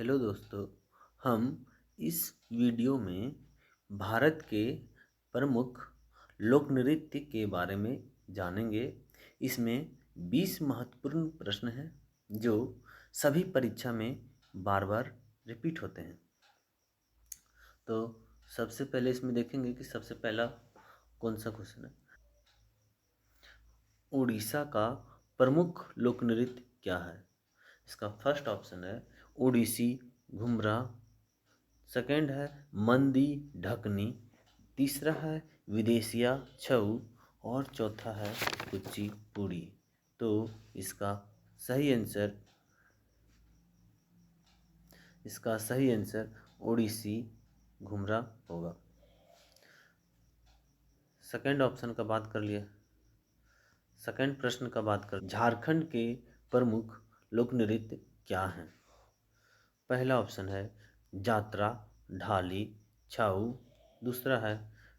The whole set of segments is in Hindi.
हेलो दोस्तों, हम इस वीडियो में भारत के प्रमुख लोक नृत्य के बारे में जानेंगे। इसमें 20 महत्वपूर्ण प्रश्न हैं जो सभी परीक्षा में बार बार रिपीट होते हैं। तो सबसे पहले इसमें देखेंगे कि सबसे पहला कौन सा क्वेश्चन है। उड़ीसा का प्रमुख लोक नृत्य क्या है? इसका फर्स्ट ऑप्शन है ओडिसी घुमरा, सेकंड है मंदी ढकनी, तीसरा है विदेशिया छऊ और चौथा है कुचिपुड़ी। तो इसका सही आंसर ओडिसी घुमरा होगा। सेकंड ऑप्शन का बात कर लिए। सेकंड प्रश्न का बात कर, झारखंड के प्रमुख लोक नृत्य क्या हैं? पहला ऑप्शन है जात्रा ढाली छऊ, दूसरा है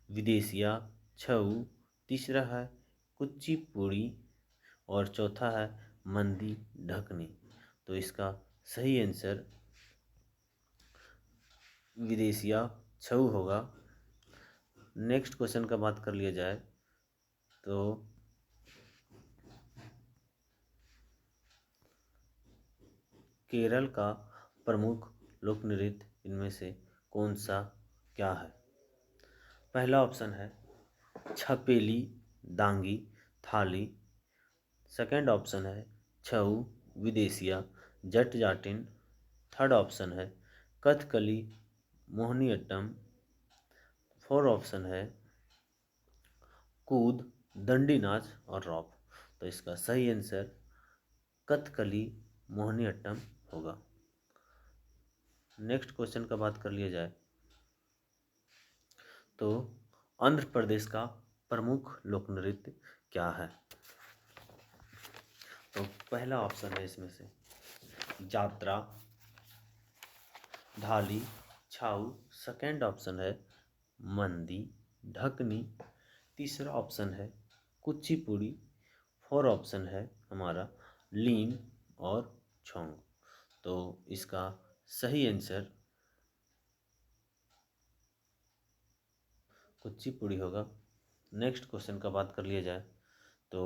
विदेशिया छऊ, तीसरा है कुचिपुड़ी और चौथा है मंदी ढकनी। तो इसका सही आंसर विदेशिया छऊ होगा। नेक्स्ट क्वेश्चन का बात कर लिया जाए तो केरल का प्रमुख लोक नृत्य इनमें से कौन सा क्या है? पहला ऑप्शन है छपेली दांगी थाली, सेकंड ऑप्शन है छऊ विदेशिया जट जाटिन, थर्ड ऑप्शन है कथकली मोहिनीअट्टम, फोर्थ ऑप्शन है कूद दंडी नाच और रॉप। तो इसका सही आंसर कथकली मोहिनीअट्टम होगा। नेक्स्ट क्वेश्चन का बात कर लिया जाए तो आंध्र प्रदेश का प्रमुख लोक नृत्य क्या है? तो पहला ऑप्शन है इसमें से जात्रा ढाली छाऊ, सेकंड ऑप्शन है मंदी ढकनी, तीसरा ऑप्शन है कुचिपुड़ी, फोर्थ ऑप्शन है हमारा लीन और छोंग। तो इसका सही आंसर कुचिपुड़ी होगा। नेक्स्ट क्वेश्चन का बात कर लिया जाए तो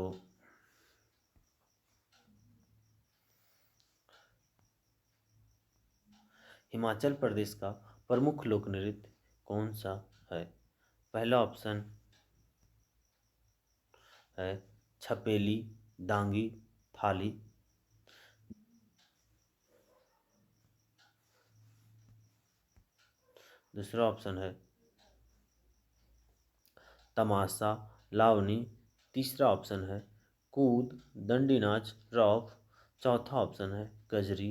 हिमाचल प्रदेश का प्रमुख लोक नृत्य कौन सा है? पहला ऑप्शन है छपेली दांगी थाली, दूसरा ऑप्शन है तमाशा लावनी, तीसरा ऑप्शन है कूद दंडी नाच रॉफ, चौथा ऑप्शन है कजरी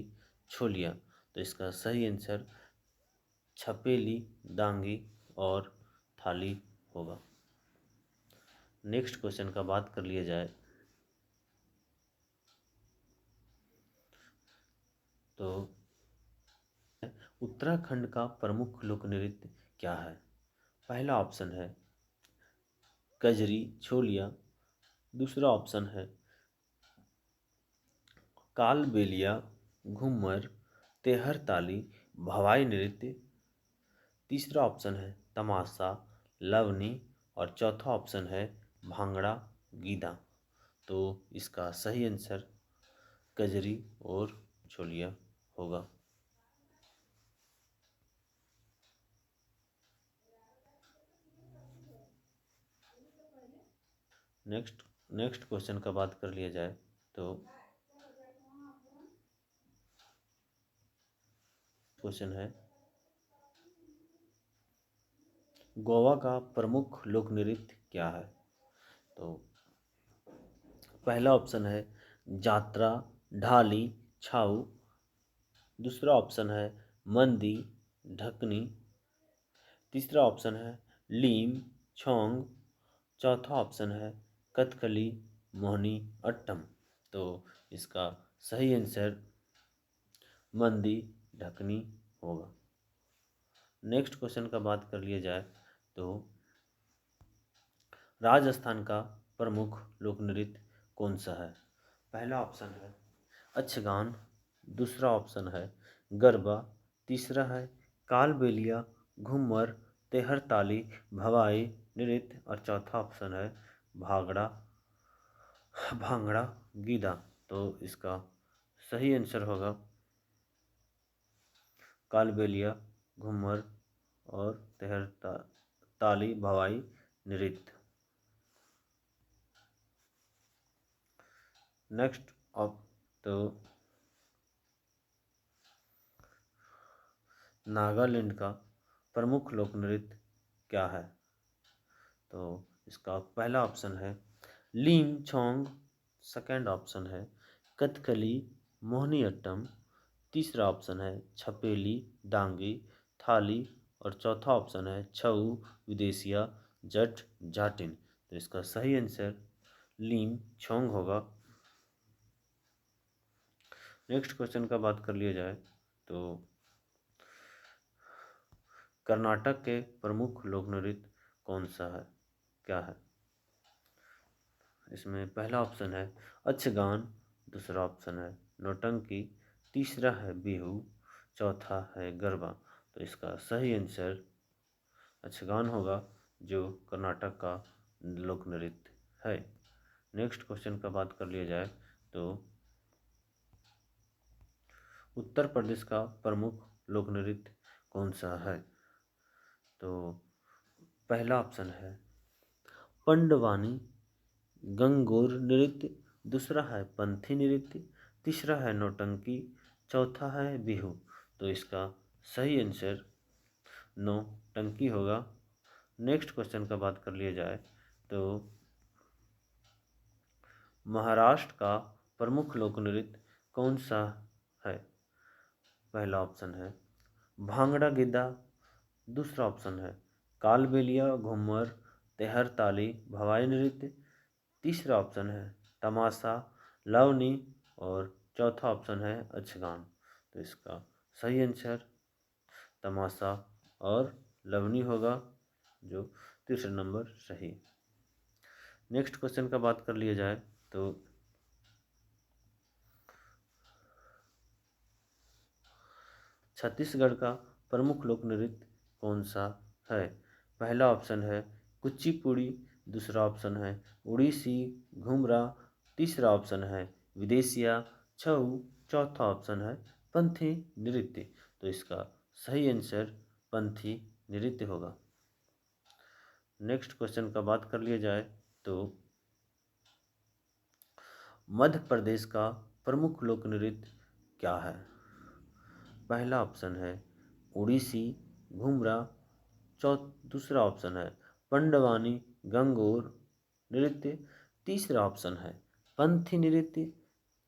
छोलिया। तो इसका सही आंसर छपेली दांगी और थाली होगा। नेक्स्ट क्वेश्चन का बात कर लिया जाए तो उत्तराखंड का प्रमुख लोक नृत्य क्या है? पहला ऑप्शन है कजरी छोलिया, दूसरा ऑप्शन है कालबेलिया घूमर तेहर ताली भवाई नृत्य, तीसरा ऑप्शन है तमाशा लवनी और चौथा ऑप्शन है भांगड़ा गीदा। तो इसका सही आंसर कजरी और छोलिया होगा। नेक्स्ट क्वेश्चन का बात कर लिया जाए तो क्वेश्चन है गोवा का प्रमुख लोक नृत्य क्या है? तो पहला ऑप्शन है जात्रा ढाली छाऊ, दूसरा ऑप्शन है मंदी ढकनी, तीसरा ऑप्शन है लीम छोंग, चौथा ऑप्शन है कथकली मोहिनी अट्टम। तो इसका सही आंसर मंदी ढकनी होगा। नेक्स्ट क्वेश्चन का बात कर लिया जाए तो राजस्थान का प्रमुख लोक नृत्य कौन सा है? पहला ऑप्शन है अच्छगान, दूसरा ऑप्शन है गरबा, तीसरा है कालबेलिया, घूमर, तेहरताली, भवाई नृत्य और चौथा ऑप्शन है भांगड़ा भांगड़ा गीदा। तो इसका सही आंसर होगा कालबेलिया, घूमर और तेहरताली भवाई नृत्य। नेक्स्ट अब तो नागालैंड का प्रमुख लोक नृत्य क्या है? तो इसका पहला ऑप्शन है लीम छोंग, सेकंड ऑप्शन है कथकली मोहिनीअट्टम, तीसरा ऑप्शन है छपेली डांगी थाली और चौथा ऑप्शन है छऊ विदेशिया जट जाटिन। तो इसका सही आंसर लीम छोंग होगा। नेक्स्ट क्वेश्चन का बात कर लिया जाए तो कर्नाटक के प्रमुख लोक नृत्य कौन सा है, क्या है? इसमें पहला ऑप्शन है यक्षगान, दूसरा ऑप्शन है नौटंकी, तीसरा है बिहू, चौथा है गरबा। तो इसका सही आंसर यक्षगान होगा, जो कर्नाटक का लोक नृत्य है। नेक्स्ट क्वेश्चन का बात कर लिया जाए तो उत्तर प्रदेश का प्रमुख लोक नृत्य कौन सा है? तो पहला ऑप्शन है पंडवानी गंगोर नृत्य, दूसरा है पंथी नृत्य, तीसरा है नौटंकी, चौथा है बिहू। तो इसका सही आंसर नौटंकी होगा। नेक्स्ट क्वेश्चन का बात कर लिया जाए तो महाराष्ट्र का प्रमुख लोक नृत्य कौन सा है? पहला ऑप्शन है भांगड़ा गिद्दा, दूसरा ऑप्शन है कालबेलिया घूमर तेहरताली भवाई नृत्य, तीसरा ऑप्शन है तमाशा लवनी और चौथा ऑप्शन है यक्षगान। तो इसका सही आंसर तमाशा और लवनी होगा, जो तीसरा नंबर सही। नेक्स्ट क्वेश्चन का बात कर लिया जाए तो छत्तीसगढ़ का प्रमुख लोक नृत्य कौन सा है? पहला ऑप्शन है कुचिपुड़ी, दूसरा ऑप्शन है उड़ीसी घुमरा, तीसरा ऑप्शन है विदेशिया छऊ, चौथा ऑप्शन है पंथी नृत्य। तो इसका सही आंसर पंथी नृत्य होगा। नेक्स्ट क्वेश्चन का बात कर लिया जाए तो मध्य प्रदेश का प्रमुख लोक नृत्य क्या है? पहला ऑप्शन है उड़ीसी घुमरा, दूसरा ऑप्शन है पंडवानी गंगोर नृत्य, तीसरा ऑप्शन है पंथी नृत्य,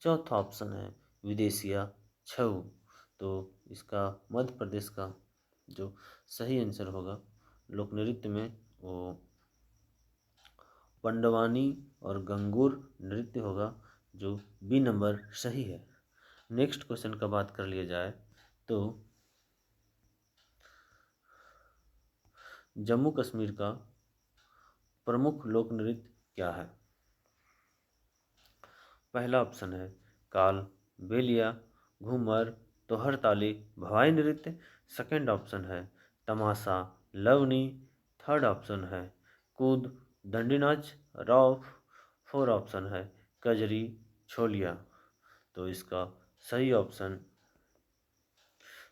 चौथा ऑप्शन है विदेशिया छऊ। तो इसका मध्य प्रदेश का जो सही आंसर होगा लोक नृत्य में वो पंडवानी और गंगोर नृत्य होगा, जो बी नंबर सही है। नेक्स्ट क्वेश्चन का बात कर लिया जाए तो जम्मू कश्मीर का प्रमुख लोक नृत्य क्या है? पहला ऑप्शन है काल बेलिया घूमर तोहरताली भवाई नृत्य, सेकंड ऑप्शन है तमाशा लवनी, थर्ड ऑप्शन है कूद दंडी नाच रौफ, फोर ऑप्शन है कजरी छोलिया। तो इसका सही ऑप्शन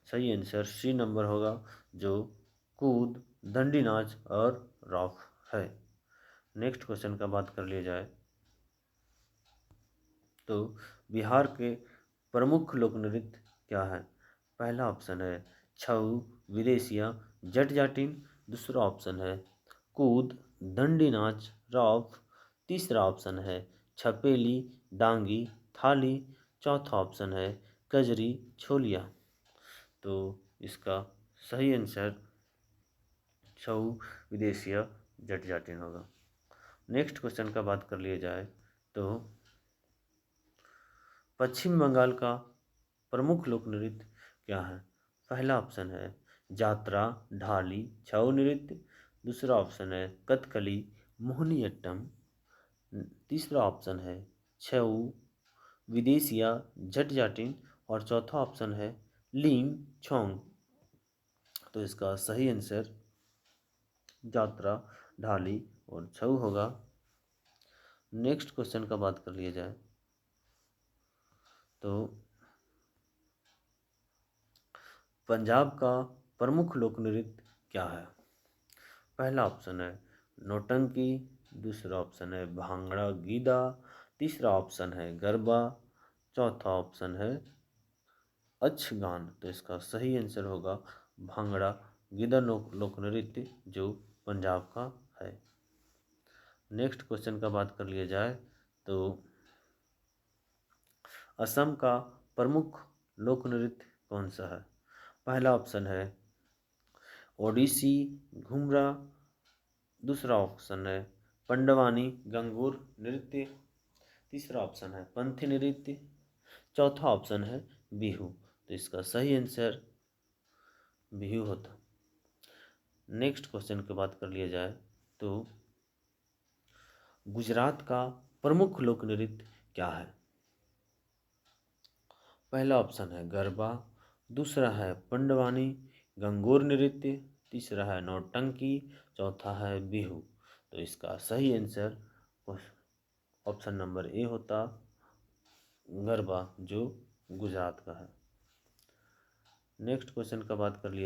सही आंसर सी नंबर होगा, जो कूद दंडी नाच और रॉफ है। नेक्स्ट क्वेश्चन का बात कर लिया जाए तो बिहार के प्रमुख लोक नृत्य क्या है? पहला ऑप्शन है छऊ विदेशिया जट जाटिन, दूसरा ऑप्शन है कूद दंडी नाच रॉफ, तीसरा ऑप्शन है छपेली डांगी थाली, चौथा ऑप्शन है कजरी छोलिया। तो इसका सही आंसर छऊ विदेशिया जट जाटिन होगा। नेक्स्ट क्वेश्चन का बात कर लिया जाए तो पश्चिम बंगाल का प्रमुख लोक नृत्य क्या है? पहला ऑप्शन है जात्रा ढाली छऊ नृत्य, दूसरा ऑप्शन है कथकली मोहिनीअट्टम, तीसरा ऑप्शन है छऊ विदेशिया जट जाटिन और चौथा ऑप्शन है लीम छोंग। तो इसका सही आंसर जात्रा, ढाली और छऊ होगा। नेक्स्ट क्वेश्चन का बात कर लिया जाए तो पंजाब का प्रमुख लोक नृत्य क्या है? पहला ऑप्शन है नौटंकी, दूसरा ऑप्शन है भांगड़ा गीदा, तीसरा ऑप्शन है गरबा, चौथा ऑप्शन है अश्वगान। तो इसका सही आंसर होगा भांगड़ा गीदा लोक नृत्य जो पंजाब का है। नेक्स्ट क्वेश्चन का बात कर लिया जाए तो असम का प्रमुख लोक नृत्य कौन सा है? पहला ऑप्शन है ओडिसी घुमरा, दूसरा ऑप्शन है पंडवानी गंगूर नृत्य, तीसरा ऑप्शन है पंथी नृत्य, चौथा ऑप्शन है बिहू। तो इसका सही आंसर बिहू होता। नेक्स्ट क्वेश्चन की बात कर लिया जाए तो गुजरात का प्रमुख लोक नृत्य क्या है? पहला ऑप्शन है गरबा, दूसरा है पंडवानी गंगूर नृत्य, तीसरा है नौटंकी, चौथा है बिहू। तो इसका सही आंसर ऑप्शन नंबर ए होता गरबा जो गुजरात का है। नेक्स्ट क्वेश्चन का बात कर लिया